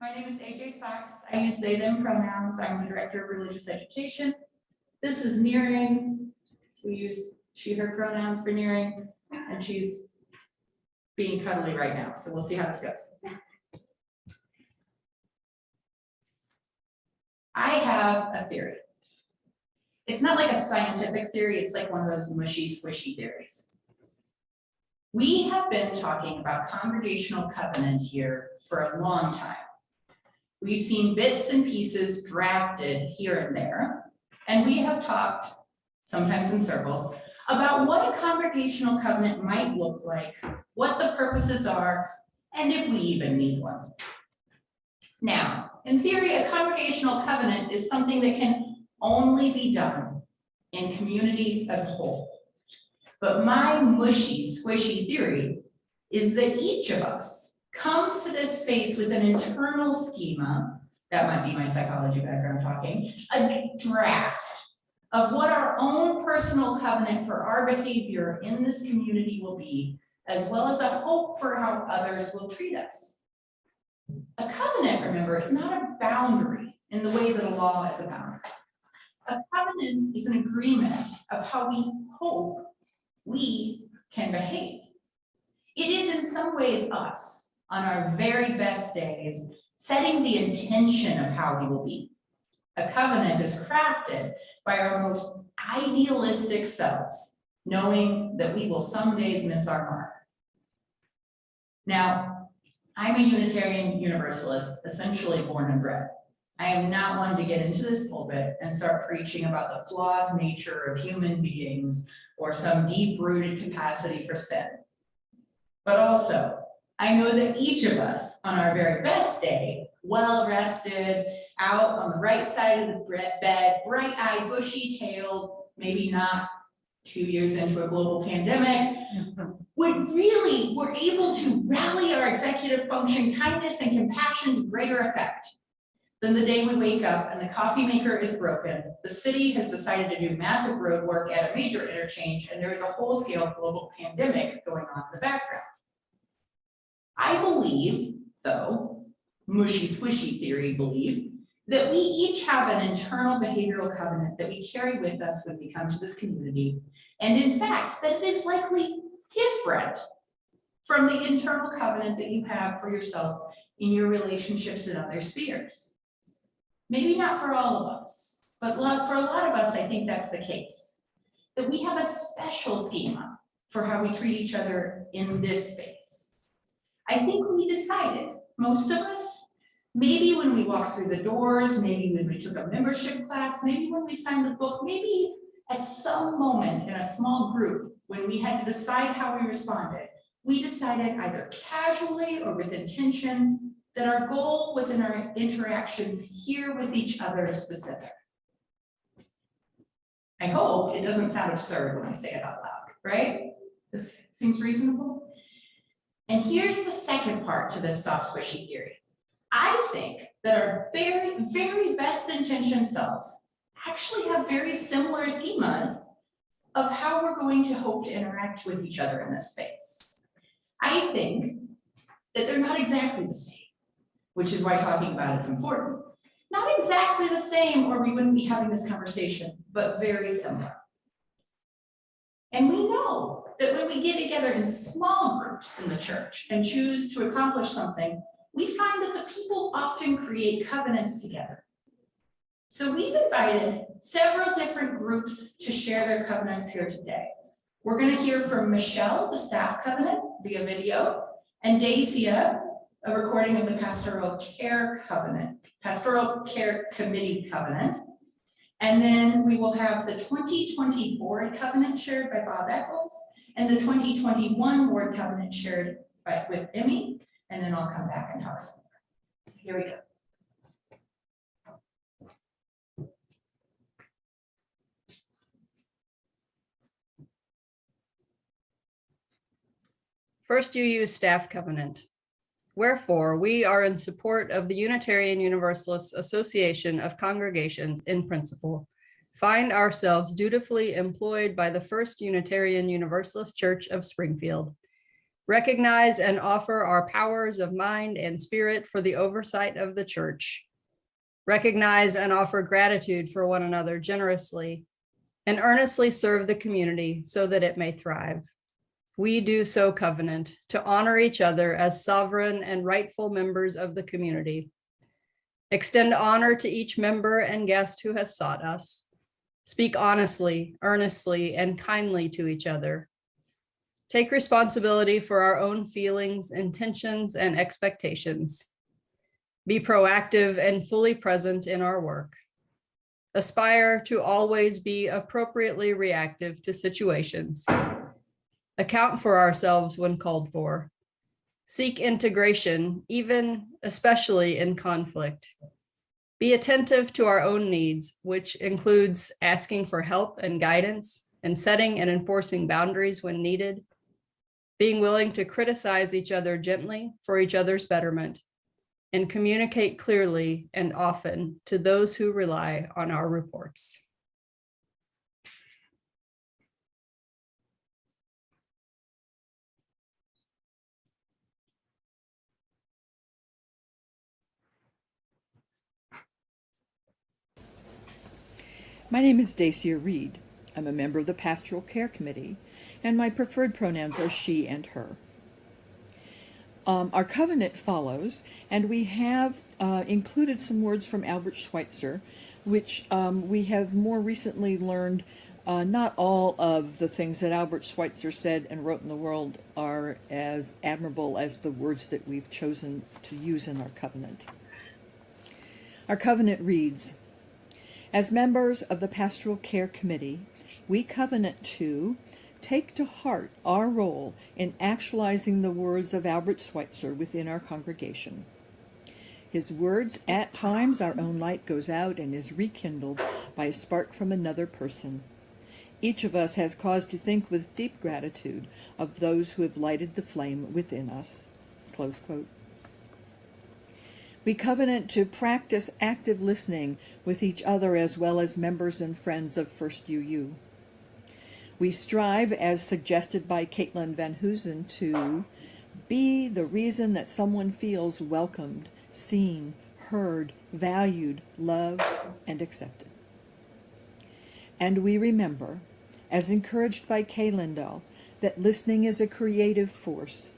My name is AJ Fox. I use they, them pronouns. I'm the Director of Religious Education. This is Nearing. We use she, her pronouns for Nearing, and she's being cuddly right now. So we'll see how this goes. I have a theory. It's not like a scientific theory. It's like one of those mushy, squishy theories. We have been talking about congregational covenant here for a long time. We've seen bits and pieces drafted here and there, and we have talked, sometimes in circles, about what a congregational covenant might look like, what the purposes are, and if we even need one. Now, in theory, a congregational covenant is something that can only be done in community as a whole. But my mushy, squishy theory is that each of us comes to this space with an internal schema, that might be my psychology background talking, a draft of what our own personal covenant for our behavior in this community will be, as well as a hope for how others will treat us. A covenant, remember, is not a boundary in the way that a law is a boundary. A covenant is an agreement of how we hope we can behave. It is in some ways us, on our very best days, setting the intention of how we will be. A covenant is crafted by our most idealistic selves, knowing that we will some days miss our mark. Now, I'm a Unitarian Universalist, essentially born and bred. I am not one to get into this pulpit and start preaching about the flawed nature of human beings or some deep-rooted capacity for sin. But also, I know that each of us on our very best day, well-rested, out on the right side of the bed, bright-eyed, bushy-tailed, maybe not 2 years into a global pandemic, we're able to rally our executive function, kindness, and compassion to greater effect than the day we wake up and the coffee maker is broken, the city has decided to do massive road work at a major interchange, and there is a whole-scale global pandemic going on in the background. I believe, though, mushy squishy theory believe, that we each have an internal behavioral covenant that we carry with us when we come to this community, and in fact, that it is likely different from the internal covenant that you have for yourself in your relationships in other spheres. Maybe not for all of us, but for a lot of us, I think that's the case. That we have a special schema for how we treat each other in this space. I think we decided, most of us, maybe when we walked through the doors, maybe when we took a membership class, maybe when we signed the book, maybe at some moment in a small group when we had to decide how we responded, we decided either casually or with intention that our goal was in our interactions here with each other specific. I hope it doesn't sound absurd when I say it out loud, right? This seems reasonable. And here's the second part to this soft squishy theory. I think that our very, very best intentioned selves actually have very similar schemas of how we're going to hope to interact with each other in this space. I think that they're not exactly the same, which is why talking about it's important. Not exactly the same, or we wouldn't be having this conversation, but very similar. And we know that when we get together in small groups in the church and choose to accomplish something, we find that the people often create covenants together. So we've invited several different groups to share their covenants here today. We're going to hear from Michelle, the staff covenant, via video, and Dacia, a recording of the Pastoral Care Covenant, Pastoral Care Committee Covenant. And then we will have the 2020 Board Covenant shared by Bob Eccles and the 2021 Board Covenant shared with Emmy. And then I'll come back and talk some more. So here we go. First, you use staff covenant. Wherefore, we are in support of the Unitarian Universalist Association of Congregations in principle, find ourselves dutifully employed by the First Unitarian Universalist Church of Springfield, recognize and offer our powers of mind and spirit for the oversight of the church, recognize and offer gratitude for one another generously, and earnestly serve the community so that it may thrive. We do so covenant to honor each other as sovereign and rightful members of the community, extend honor to each member and guest who has sought us, speak honestly, earnestly, and kindly to each other, take responsibility for our own feelings, intentions, and expectations, be proactive and fully present in our work, aspire to always be appropriately reactive to situations, account for ourselves when called for, seek integration, even especially in conflict, be attentive to our own needs, which includes asking for help and guidance and setting and enforcing boundaries when needed, being willing to criticize each other gently for each other's betterment, and communicate clearly and often to those who rely on our reports. My name is Dacia Reed. I'm a member of the Pastoral Care Committee, and my preferred pronouns are she and her. Our covenant follows, and we have included some words from Albert Schweitzer, which we have more recently learned not all of the things that Albert Schweitzer said and wrote in the world are as admirable as the words that we've chosen to use in our covenant. Our covenant reads, as members of the Pastoral Care Committee, we covenant to take to heart our role in actualizing the words of Albert Schweitzer within our congregation. His words, at times our own light goes out and is rekindled by a spark from another person. Each of us has cause to think with deep gratitude of those who have lighted the flame within us. Close quote. We covenant to practice active listening with each other as well as members and friends of First UU. We strive, as suggested by Caitlin Van Hoosen, to be the reason that someone feels welcomed, seen, heard, valued, loved, and accepted. And we remember, as encouraged by Kay Lindahl, that listening is a creative force.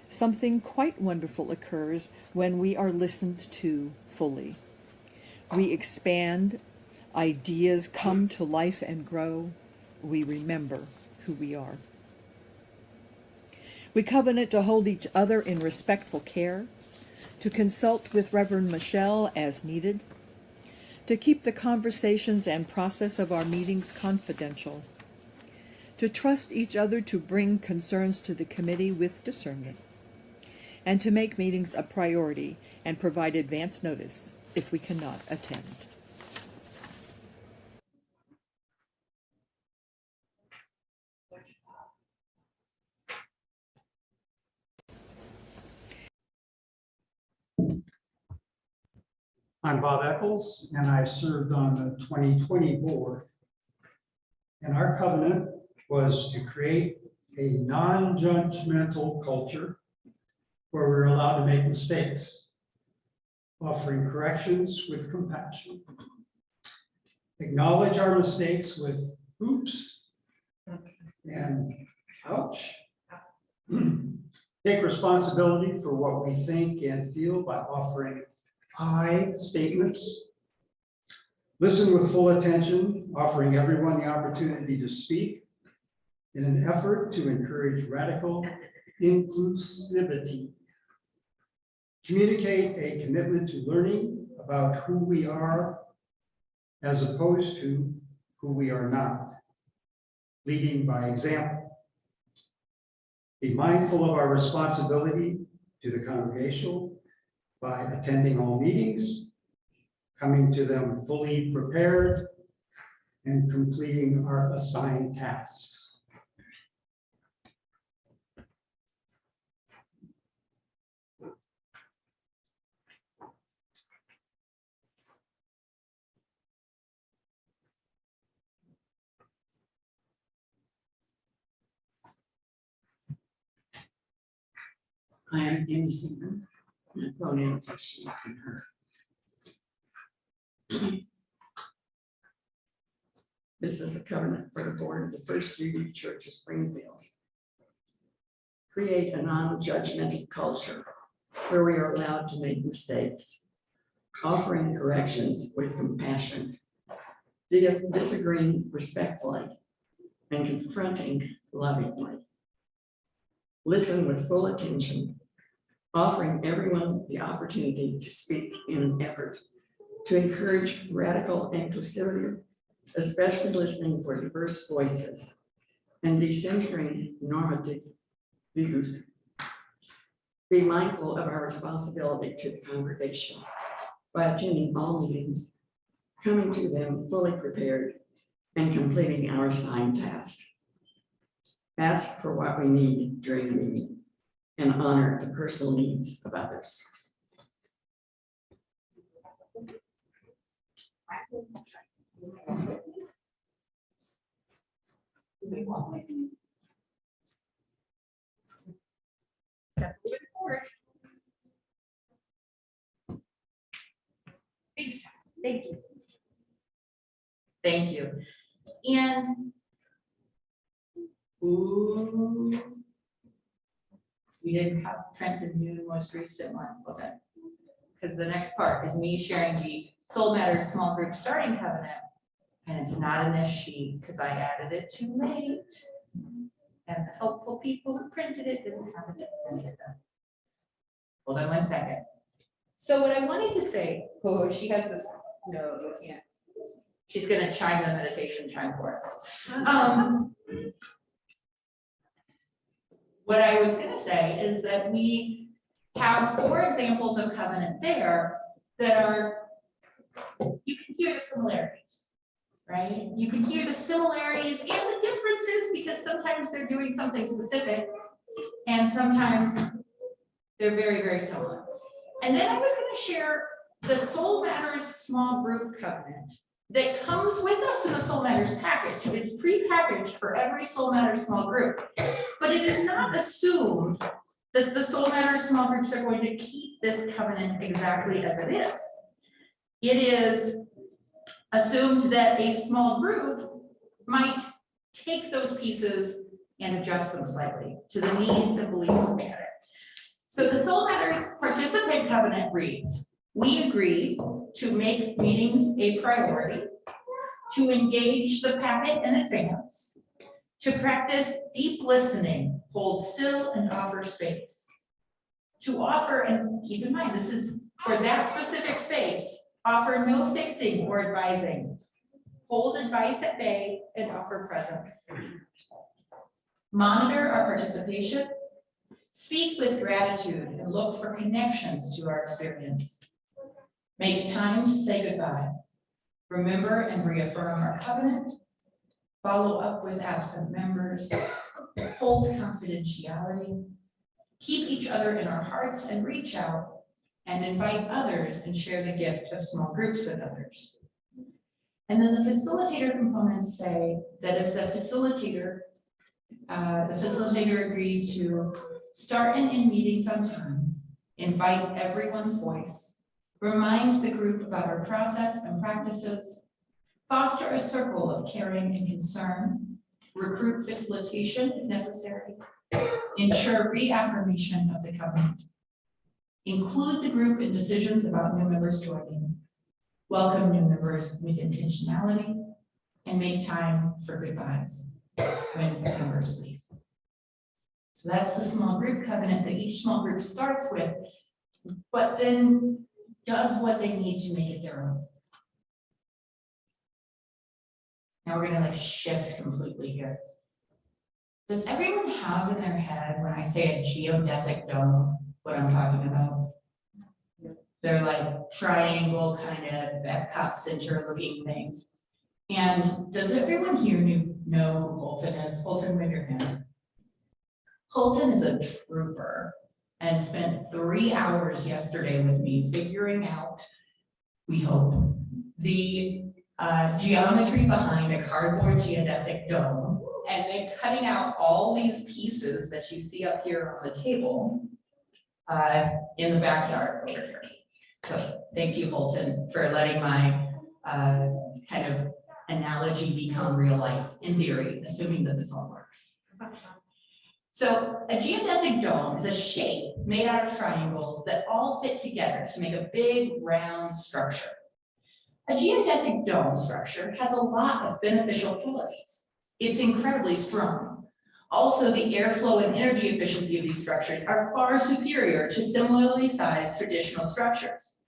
Something quite wonderful occurs when we are listened to fully. We expand, ideas come to life and grow. We remember who we are. We covenant to hold each other in respectful care, to consult with Reverend Michelle as needed, to keep the conversations and process of our meetings confidential, to trust each other to bring concerns to the committee with discernment, and to make meetings a priority and provide advance notice if we cannot attend. I'm Bob Eccles, and I served on the 2020 board. And our covenant was to create a non-judgmental culture where we're allowed to make mistakes, offering corrections with compassion. Acknowledge our mistakes with oops and ouch. Take responsibility for what we think and feel by offering I statements. Listen with full attention, offering everyone the opportunity to speak in an effort to encourage radical inclusivity. Communicate a commitment to learning about who we are as opposed to who we are not, leading by example. Be mindful of our responsibility to the congregation by attending all meetings, coming to them fully prepared, and completing our assigned tasks. I am Amy Seaman. My pronouns are she and her. This is the covenant for the board of the First Union Church of Springfield. Create a non-judgmental culture where we are allowed to make mistakes, offering corrections with compassion, disagreeing respectfully, and confronting lovingly. Listen with full attention, offering everyone the opportunity to speak in an effort to encourage radical inclusivity, especially listening for diverse voices and decentering normative views. Be mindful of our responsibility to the congregation by attending all meetings, coming to them fully prepared, and completing our assigned tasks. Ask for what we need during the meeting and honor the personal needs of others. Big step. Thank you. Thank you. And ooh, we didn't have print the new most recent one, okay? Because the next part is me sharing the Soul Matters small group starting covenant, and it's not in this sheet because I added it too late. And the helpful people who printed it didn't have it printed. Hold on one second. So what I wanted to say, oh, she has this, no, you can't. She's gonna chime the meditation chime for us. What I was gonna say is that we have 4 examples of covenant there that are, you can hear the similarities, right? You can hear the similarities and the differences because sometimes they're doing something specific and sometimes they're very, very similar. And then I was going to share the Soul Matters small group covenant that comes with us in the Soul Matters package. It's pre-packaged for every Soul Matters small group, but it is not assumed that the Soul Matters small groups are going to keep this covenant exactly as it is. It is assumed that a small group might take those pieces and adjust them slightly to the needs and beliefs of the other. So the Soul Matters participant covenant reads, we agree to make meetings a priority, to engage the packet in advance, to practice deep listening, hold still and offer space, to offer, and keep in mind, this is for that specific space, offer no fixing or advising, hold advice at bay and offer presence, monitor our participation, speak with gratitude and look for connections to our experience. Make time to say goodbye. Remember and reaffirm our covenant. Follow up with absent members. Hold confidentiality. Keep each other in our hearts and reach out and invite others and share the gift of small groups with others. And then the facilitator components say that as a facilitator, the facilitator agrees to start and end meetings on time, invite everyone's voice, remind the group about our process and practices, foster a circle of caring and concern, recruit facilitation if necessary, ensure reaffirmation of the covenant, include the group in decisions about new members joining, welcome new members with intentionality, and make time for goodbyes when members leave. So that's the small group covenant that each small group starts with, but then does what they need to make it their own. Now we're gonna shift completely here. Does everyone have in their head, when I say a geodesic dome, what I'm talking about? They're like triangle kind of Epcot Center looking things. And does everyone here know who Holton is? Holton, wave your hand. Holton is a trooper and spent 3 hours yesterday with me figuring out, we hope, the geometry behind a cardboard geodesic dome, and then cutting out all these pieces that you see up here on the table in the backyard over here. So thank you, Bolton, for letting my kind of analogy become real life in theory, assuming that this all works. So a geodesic dome is a shape made out of triangles that all fit together to make a big round structure. A geodesic dome structure has a lot of beneficial qualities. It's incredibly strong. Also, the airflow and energy efficiency of these structures are far superior to similarly sized traditional structures.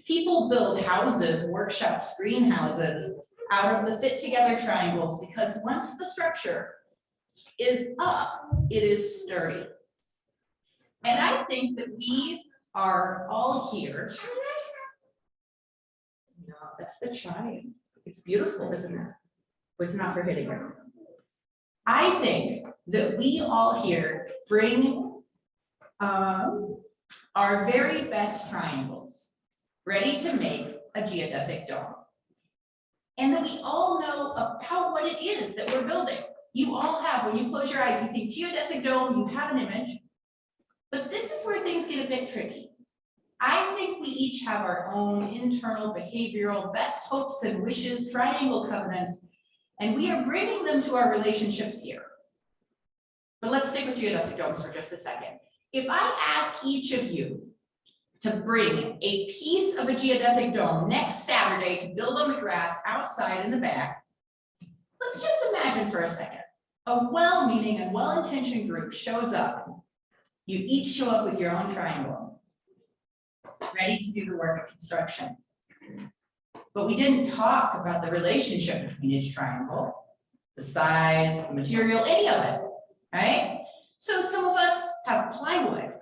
People build houses, workshops, greenhouses out of the fit together triangles because once the structure is up, it is sturdy. And I think that we are all here. No, that's the chime. It's beautiful, isn't it? But it's not for hitting it. I think that we all here bring our very best triangles ready to make a geodesic dome. And that we all know about what it is that we're building. You all have, when you close your eyes, you think geodesic dome, you have an image. But this is where things get a bit tricky. I think we each have our own internal behavioral best hopes and wishes, triangle covenants, and we are bringing them to our relationships here. But let's stick with geodesic domes for just a second. If I ask each of you to bring a piece of a geodesic dome next Saturday to build on the grass outside in the back, let's just imagine for a second. A well-meaning and well-intentioned group shows up. You each show up with your own triangle, ready to do the work of construction. But we didn't talk about the relationship between each triangle, the size, the material, any of it, right? So some of us have plywood,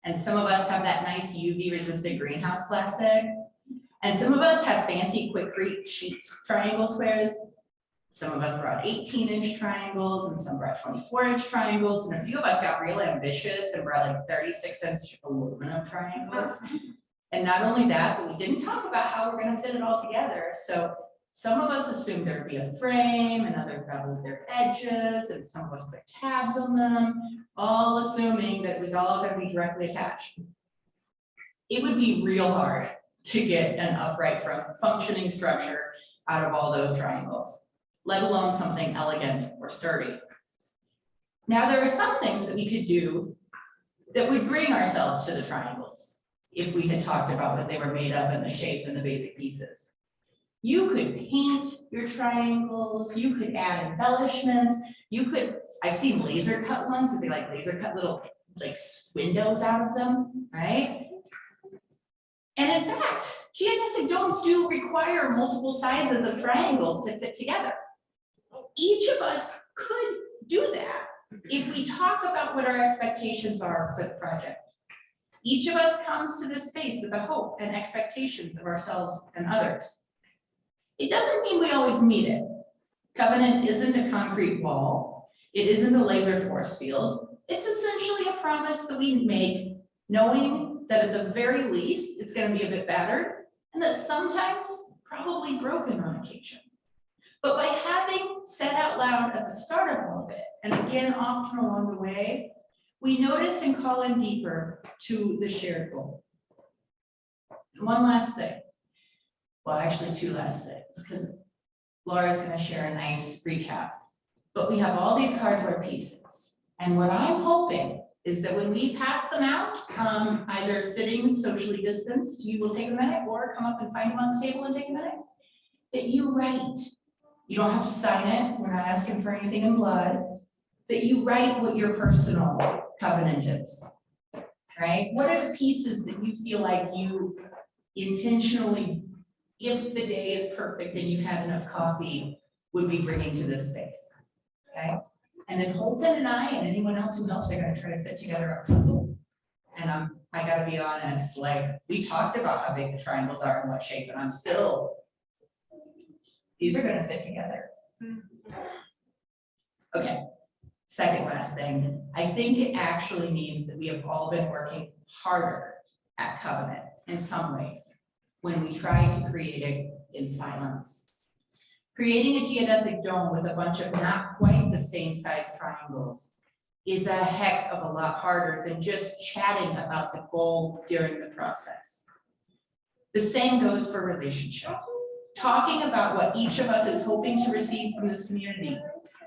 and some of us have that nice UV-resistant greenhouse plastic, and some of us have fancy quick sheets triangle squares. Some of us brought 18-inch triangles, and some brought 24-inch triangles, and a few of us got real ambitious and brought like 36-inch aluminum triangles. And not only that, but we didn't talk about how we're going to fit it all together. So some of us assumed there'd be a frame, and others beveled their edges, and some of us put tabs on them, all assuming that it was all going to be directly attached. It would be real hard to get an upright functioning structure out of all those triangles, let alone something elegant or sturdy. Now, there are some things that we could do that would bring ourselves to the triangles if we had talked about what they were made of and the shape and the basic pieces. You could paint your triangles, you could add embellishments, you could, I've seen laser cut ones where they like laser cut little like windows out of them, right? And in fact, geodesic domes do require multiple sizes of triangles to fit together. Each of us could do that if we talk about what our expectations are for the project. Each of us comes to this space with a hope and expectations of ourselves and others. It doesn't mean we always meet it. Covenant isn't a concrete wall. It isn't a laser force field. It's essentially a promise that we make, knowing that at the very least, it's going to be a bit battered, and that sometimes probably broken on occasion. But by having said out loud at the start of all of it, and again often along the way, we notice and call in deeper to the shared goal. One last thing. Well, actually two last things, because Laura's going to share a nice recap. But we have all these cardboard pieces. And what I'm hoping is that when we pass them out, either sitting socially distanced, you will take a minute, or come up and find them on the table and take a minute, that you write. You don't have to sign it. We're not asking for anything in blood. That you write what your personal covenant is, right? What are the pieces that you feel like you intentionally, if the day is perfect and you had enough coffee, would be bringing to this space, okay? And then Holton and I and anyone else who helps are going to try to fit together a puzzle. And I got to be honest, like we talked about how big the triangles are and what shape, and I'm still, these are going to fit together. Okay, second last thing, I think it actually means that we have all been working harder at covenant in some ways when we try to create it in silence. Creating a geodesic dome with a bunch of not quite the same size triangles is a heck of a lot harder than just chatting about the goal during the process. The same goes for relationship. Talking about what each of us is hoping to receive from this community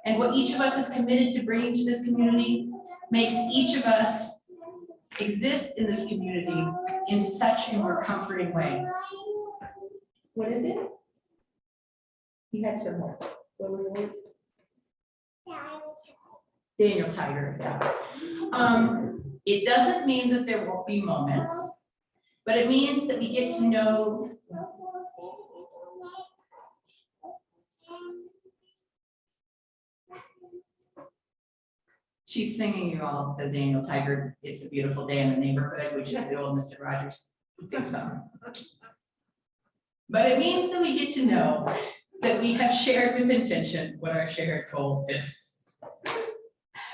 and what each of us is committed to bringing to this community makes each of us exist in this community in such a more comforting way. What is it? You had some more. What were the words? Daniel Tiger, yeah. It doesn't mean that there won't be moments, but it means that we get to know. She's singing you all the Daniel Tiger, It's a Beautiful Day in the Neighborhood, which is the old Mr. Rogers theme song. But it means that we get to know that we have shared with intention what our shared goal is.